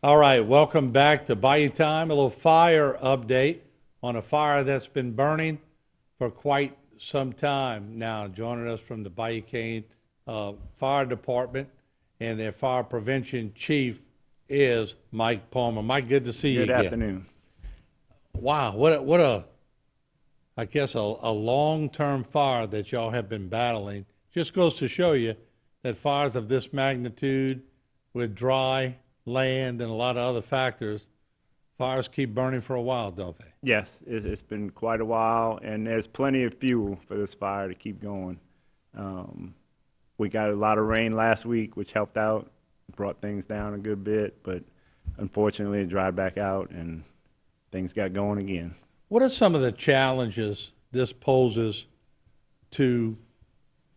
All right, welcome back to Bayou Time. A little fire update on a fire that's been burning for quite some time now. Joining us from the Bayou Cane Fire Department and their fire prevention chief is Mike Palmer. Mike, good to see you again. Good afternoon. Wow, I guess a long-term fire that y'all have been battling. Just goes to show you that fires of this magnitude with dry land and a lot of other factors, fires keep burning for a while, don't they? Yes, it's been quite a while, and there's plenty of fuel for this fire to keep going. We got a lot of rain last week, which helped out, brought things down a good bit, but unfortunately it dried back out and things got going again. What are some of the challenges this poses to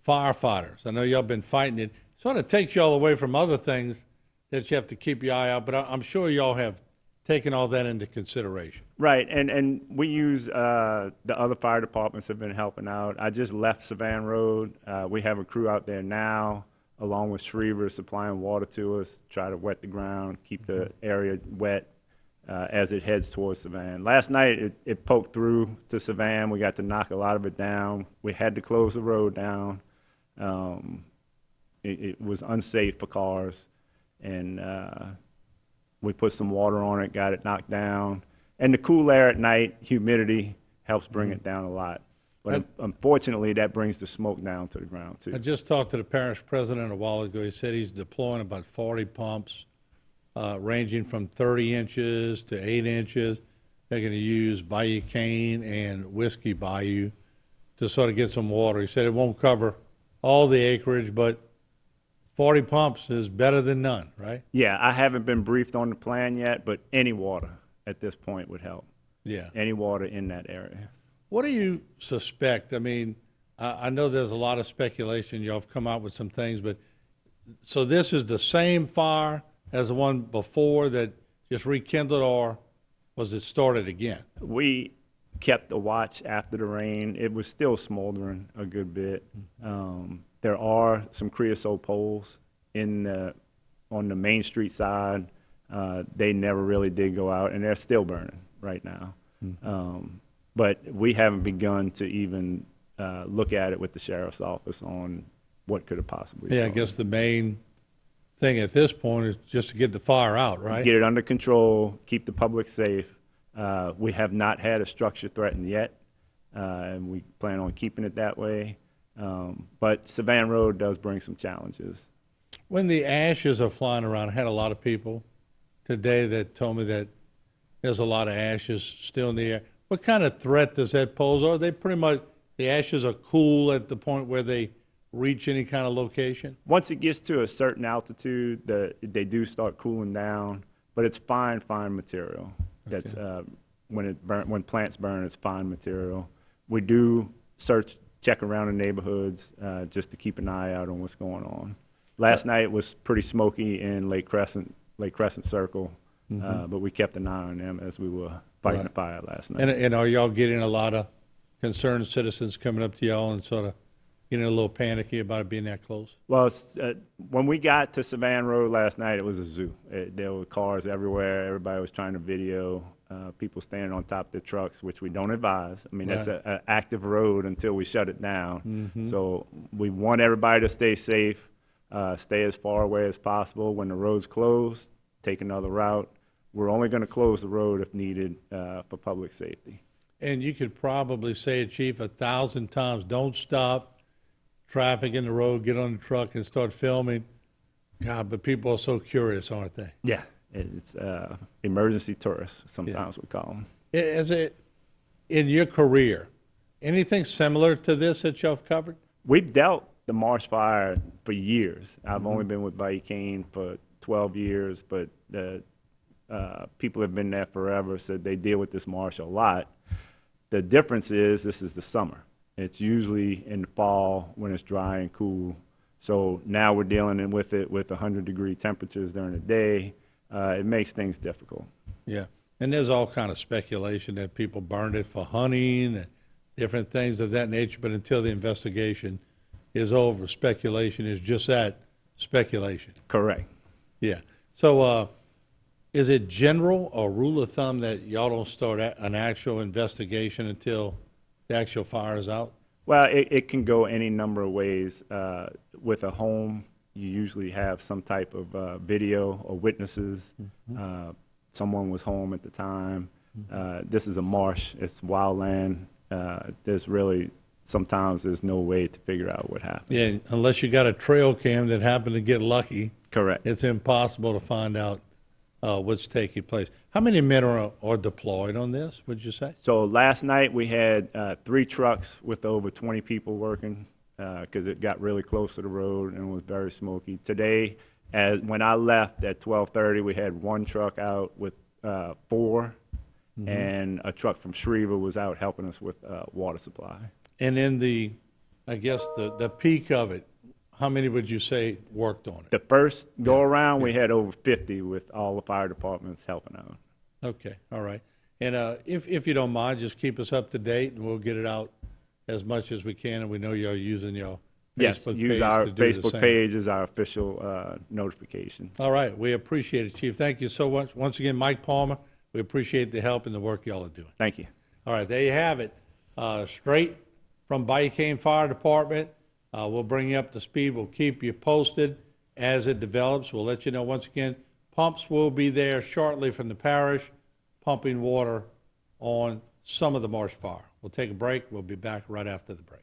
firefighters? I know y'all been fighting it. It sort of takes y'all away from other things that you have to keep your eye out, but I'm sure y'all have taken all that into consideration. Right, and we use the other fire departments have been helping out. I just left Savannah Road. We have a crew out there now, along with Shriever, supplying water to us, try to wet the ground, keep the area wet as it heads towards Savannah. Last night, it poked through to Savannah. We got to knock a lot of it down. We had to close the road down. It was unsafe for cars. And we put some water on it, got it knocked down. And the cool air at night, humidity, helps bring it down a lot. But unfortunately, that brings the smoke down to the ground, too. I just talked to the parish president a while ago. He said he's deploying about 40 pumps, ranging from 30 inches to 8 inches. They're going to use Bayou Cane and Whiskey Bayou to sort of get some water. He said it won't cover all the acreage, but 40 pumps is better than none, right? Yeah, I haven't been briefed on the plan yet, but any water at this point would help. Yeah. Any water in that area. What do you suspect? I mean, I know there's a lot of speculation. Y'all have come out with some things, but so this is the same fire as the one before that just rekindled, or was it started again? We kept a watch after the rain. It was still smoldering a good bit. There are some creosote poles on the Main Street side. They never really did go out, and they're still burning right now. But we haven't begun to even look at it with the sheriff's office on what could have possibly started. I guess the main thing at this point is just to get the fire out, right? Get it under control, keep the public safe. We have not had a structure threatened yet, and we plan on keeping it that way. But Savannah Road does bring some challenges. When the ashes are flying around, I had a lot of people today that told me that there's a lot of ashes still in the air. What kind of threat does that pose? Or are they pretty much, the ashes are cool at the point where they reach any kind of location? Once it gets to a certain altitude, they do start cooling down, but it's fine material. Okay. That's when plants burn, it's fine material. We do check around the neighborhoods just to keep an eye out on what's going on. Last night was pretty smoky in Lake Crescent Circle, but we kept an eye on them as we were fighting the fire last night. And are y'all getting a lot of concerned citizens coming up to y'all and sort of getting a little panicky about it being that close? Well, when we got to Savannah Road last night, it was a zoo. There were cars everywhere. Everybody was trying to video people standing on top of their trucks, which we don't advise. I mean, that's an active road until we shut it down. So we want everybody to stay safe, stay as far away as possible. When the road's closed, take another route. We're only going to close the road if needed for public safety. And you could probably say it, Chief, 1,000 times, don't stop. Traffic in the road, get on the truck and start filming. God, but people are so curious, aren't they? Yeah, it's emergency tourists, sometimes we call them. Is it, in your career, anything similar to this that y'all have covered? We've dealt the Marsh fire for years. I've only been with Bayou Cane for 12 years, but people have been there forever, so they deal with this Marsh a lot. The difference is this is the summer. It's usually in the fall when it's dry and cool. So now we're dealing with it with 100-degree temperatures during the day. It makes things difficult. Yeah, and there's all kind of speculation that people burned it for hunting and different things of that nature, but until the investigation is over, speculation is just that, speculation. Correct. Yeah. So Is it general or rule of thumb that y'all don't start an actual investigation until the actual fire is out? Well, it can go any number of ways. With a home, you usually have some type of video or witnesses. Someone was home at the time. This is a marsh. It's wildland. Sometimes there's no way to figure out what happened. Yeah, unless you got a trail cam that happened to get lucky. Correct. It's impossible to find out what's taking place. How many men are deployed on this, would you say? So last night we had 3 trucks with over 20 people working because it got really close to the road and it was very smoky. Today, when I left at 12:30, we had 1 truck out with 4, and a truck from Shreve was out helping us with water supply. And in the peak of it, how many would you say worked on it? The first go-around, we had over 50 with all the fire departments helping out. Okay, all right. And if you don't mind, just keep us up to date, and we'll get it out as much as we can. And we know you're using your Facebook page. Use our to do the Facebook same. page as our official notification. All right, we appreciate it, Chief. Thank you so much. Once again, Mike Palmer, we appreciate the help and the work y'all are doing. Thank you. All right, there you have it. Straight from Bayou Fire Department. We'll bring you up to speed. We'll keep you posted as it develops. We'll let you know once again. Pumps will be there shortly from the parish, pumping water on some of the Marsh fire. We'll take a break. We'll be back right after the break.